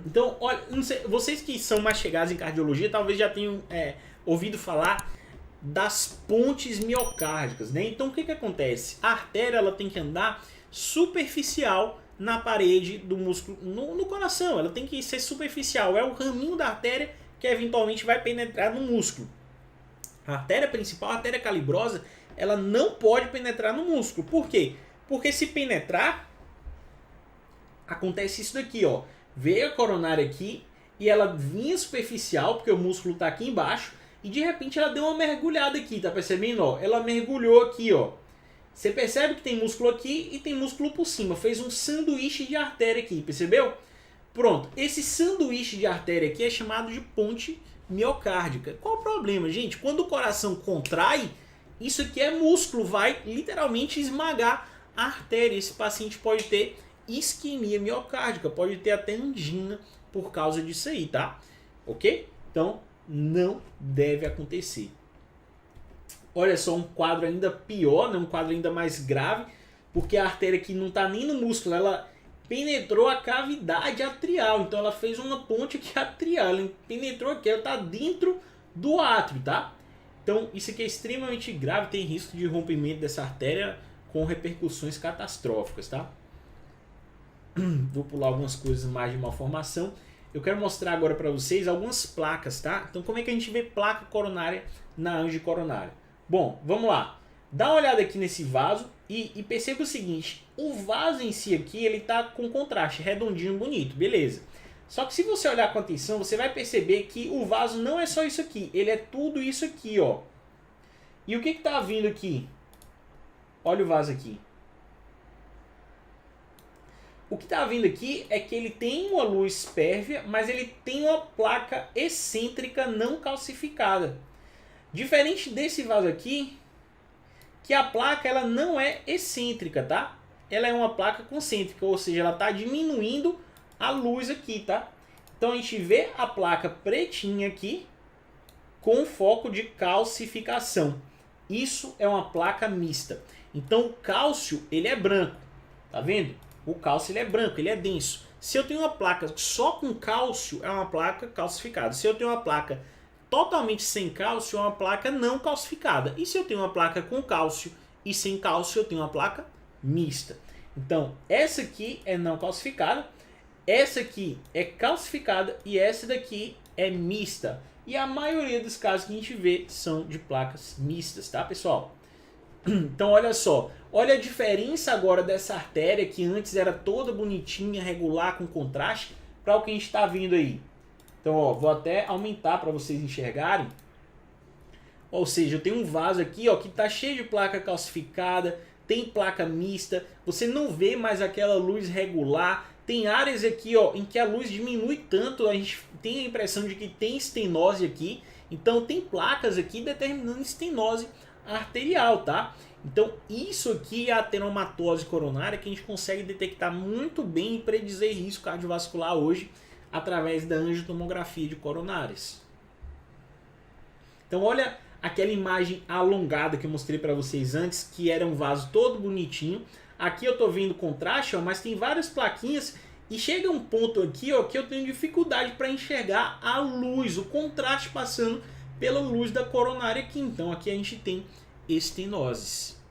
Então, olha, não sei, vocês que são mais chegados em cardiologia talvez já tenham ouvido falar das pontes miocárdicas, né? Então, o que acontece? A artéria ela tem que andar superficial na parede do músculo, no coração. Ela tem que ser superficial. É o raminho da artéria que eventualmente vai penetrar no músculo. A artéria principal, a artéria calibrosa, ela não pode penetrar no músculo. Por quê? Porque se penetrar, acontece isso daqui, ó. Veio a coronária aqui e ela vinha superficial, porque o músculo está aqui embaixo, e de repente ela deu uma mergulhada aqui, tá percebendo? Ó, ela mergulhou aqui, ó. Você percebe que tem músculo aqui e tem músculo por cima. Fez um sanduíche de artéria aqui, percebeu? Pronto, esse sanduíche de artéria aqui é chamado de ponte miocárdica. Qual o problema, gente? Quando o coração contrai, isso aqui é músculo, vai literalmente esmagar a artéria. Esse paciente pode ter isquemia miocárdica, pode ter até angina por causa disso aí, tá? Ok? Então, não deve acontecer. Olha só, um quadro ainda pior, né? Um quadro ainda mais grave, porque a artéria aqui não está nem no músculo, ela penetrou a cavidade atrial, então ela fez uma ponte aqui atrial, ela penetrou aqui, ela está dentro do átrio, tá? Então isso aqui é extremamente grave, tem risco de rompimento dessa artéria com repercussões catastróficas, tá? Vou pular algumas coisas mais de malformação. Eu quero mostrar agora para vocês algumas placas, tá? Então como é que a gente vê placa coronária na angiocoronária? Bom, vamos lá. Dá uma olhada aqui nesse vaso e perceba o seguinte, o vaso em si aqui, ele tá com contraste, redondinho, bonito, beleza. Só que se você olhar com atenção, você vai perceber que o vaso não é só isso aqui, ele é tudo isso aqui, ó. E o que que tá vindo aqui? Olha o vaso aqui. O que está vindo aqui é que ele tem uma luz pérvia, mas ele tem uma placa excêntrica não calcificada. Diferente desse vaso aqui, que a placa ela não é excêntrica, tá? Ela é uma placa concêntrica, ou seja, ela está diminuindo a luz aqui, tá? Então a gente vê a placa pretinha aqui com foco de calcificação. Isso é uma placa mista. Então o cálcio ele é branco, tá vendo? O cálcio ele é branco, ele é denso. Se eu tenho uma placa só com cálcio, é uma placa calcificada. Se eu tenho uma placa totalmente sem cálcio, é uma placa não calcificada. E se eu tenho uma placa com cálcio e sem cálcio, eu tenho uma placa mista. Então, essa aqui é não calcificada, essa aqui é calcificada e essa daqui é mista. E a maioria dos casos que a gente vê são de placas mistas, tá, pessoal? Então olha só, olha a diferença agora dessa artéria que antes era toda bonitinha, regular, com contraste, para o que a gente está vendo aí. Então ó, vou até aumentar para vocês enxergarem. Ou seja, eu tenho um vaso aqui ó, que está cheio de placa calcificada, tem placa mista, você não vê mais aquela luz regular. Tem áreas aqui ó, em que a luz diminui tanto, a gente tem a impressão de que tem estenose aqui. Então tem placas aqui determinando estenose arterial, tá? Então isso aqui é a ateromatose coronária que a gente consegue detectar muito bem e predizer risco cardiovascular hoje através da angiotomografia de coronárias. Então olha aquela imagem alongada que eu mostrei para vocês antes, que era um vaso todo bonitinho. Aqui eu tô vendo contraste, ó, mas tem várias plaquinhas e chega um ponto aqui ó, que eu tenho dificuldade para enxergar a luz, o contraste passando pela luz da coronária aqui. Então aqui a gente tem estenoses.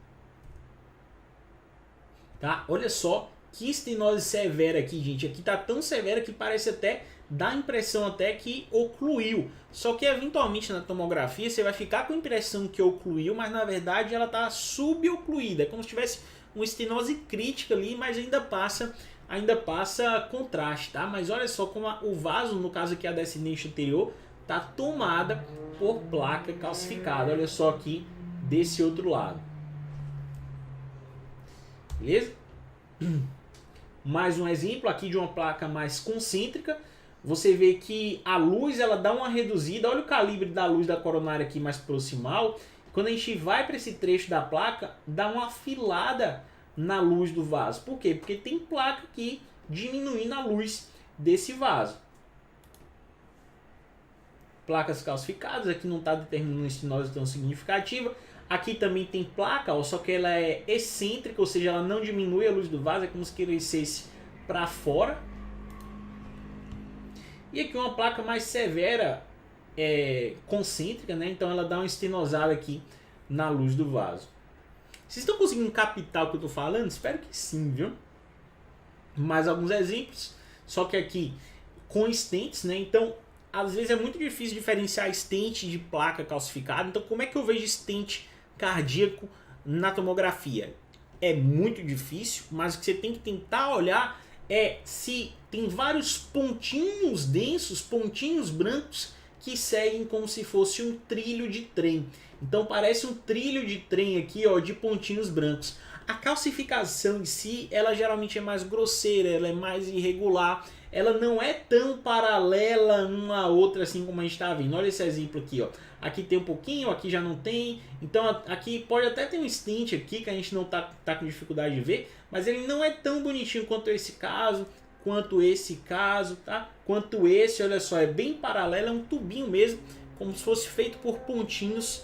Tá? Olha só que estenose severa aqui, gente. Aqui tá tão severa que parece até, dá a impressão até que ocluiu. Só que eventualmente na tomografia você vai ficar com a impressão que ocluiu, mas na verdade ela tá subocluída. É como se tivesse uma estenose crítica ali, mas ainda passa contraste, tá? Mas olha só como o vaso, no caso aqui a descendente anterior, está tomada por placa calcificada. Olha só aqui desse outro lado. Beleza? Mais um exemplo aqui de uma placa mais concêntrica. Você vê que a luz ela dá uma reduzida. Olha o calibre da luz da coronária aqui mais proximal. Quando a gente vai para esse trecho da placa, dá uma afilada na luz do vaso. Por quê? Porque tem placa aqui diminuindo a luz desse vaso. Placas calcificadas, aqui não está determinando uma estenose tão significativa. Aqui também tem placa, ó, só que ela é excêntrica, ou seja, ela não diminui a luz do vaso, é como se crescesse para fora. E aqui uma placa mais severa, concêntrica, né? Então ela dá uma estenosada aqui na luz do vaso. Vocês estão conseguindo captar o que eu estou falando? Espero que sim, viu? Mais alguns exemplos, só que aqui com stents, né? Então, às vezes é muito difícil diferenciar stent de placa calcificada. Então, como é que eu vejo stent cardíaco na tomografia? É muito difícil, mas o que você tem que tentar olhar é se tem vários pontinhos densos, pontinhos brancos que seguem como se fosse um trilho de trem. Então parece um trilho de trem aqui, ó, de pontinhos brancos. A calcificação em si, ela geralmente é mais grosseira, ela é mais irregular, ela não é tão paralela uma a outra assim como a gente está vendo. Olha esse exemplo aqui, ó. Aqui tem um pouquinho, aqui já não tem. Então aqui pode até ter um stent aqui que a gente não tá com dificuldade de ver, mas ele não é tão bonitinho quanto esse caso, tá? Quanto esse, olha só, é bem paralelo, é um tubinho mesmo, como se fosse feito por pontinhos,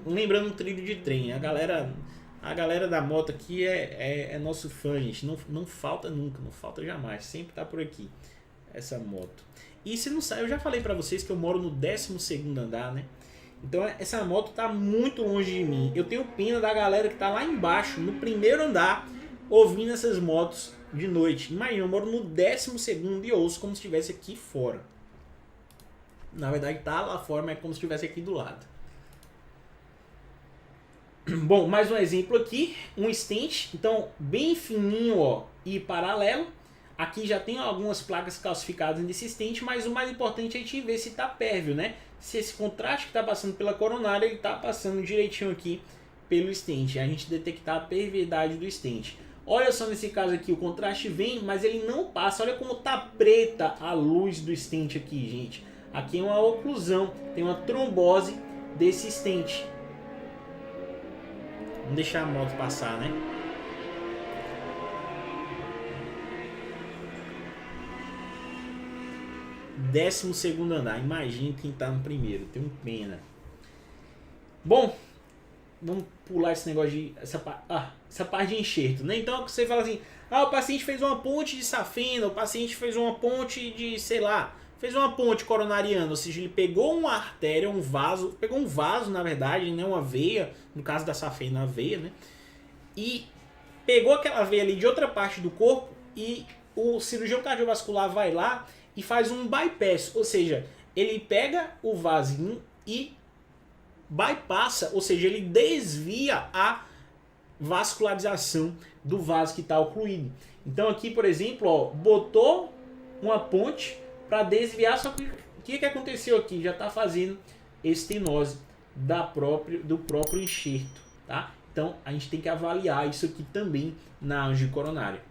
lembrando um trilho de trem. A galera da moto aqui é nosso fã, gente. Não falta nunca, não falta jamais. Sempre tá por aqui essa moto. E se não sabe, eu já falei pra vocês que eu moro no 12º andar, né? Então essa moto tá muito longe de mim. Eu tenho pena da galera que tá lá embaixo, no primeiro andar, ouvindo essas motos de noite. Imagina, eu moro no 12º e ouço como se estivesse aqui fora. Na verdade tá lá fora, mas é como se estivesse aqui do lado. Bom, mais um exemplo aqui, um stent, então bem fininho, ó, e paralelo. Aqui já tem algumas placas calcificadas nesse stent, mas o mais importante é a gente ver se está pérvio, né? Se esse contraste que está passando pela coronária, ele está passando direitinho aqui pelo stent. A gente detectar a perviedade do stent. Olha só nesse caso aqui, o contraste vem, mas ele não passa. Olha como tá preta a luz do stent aqui, gente. Aqui é uma oclusão, tem uma trombose desse stent. Vamos deixar a moto passar, né? Décimo segundo andar. Imagina quem tá no primeiro. Tenho pena. Bom, vamos pular esse negócio de... Essa parte de enxerto, né? Então você fala assim... o paciente fez uma ponte de safena. O paciente fez uma ponte de, sei lá... Fez uma ponte coronariana. Ou seja, ele pegou uma artéria, um vaso... Pegou um vaso, na verdade, né? Uma veia. No caso da safena, a veia, né? E pegou aquela veia ali de outra parte do corpo. E o cirurgião cardiovascular vai lá... e faz um bypass, ou seja, ele pega o vasinho e bypassa, ou seja, ele desvia a vascularização do vaso que está ocluído. Então aqui, por exemplo, ó, botou uma ponte para desviar, só que o que aconteceu aqui? Já está fazendo estenose do próprio enxerto, tá? Então a gente tem que avaliar isso aqui também na angiocoronária.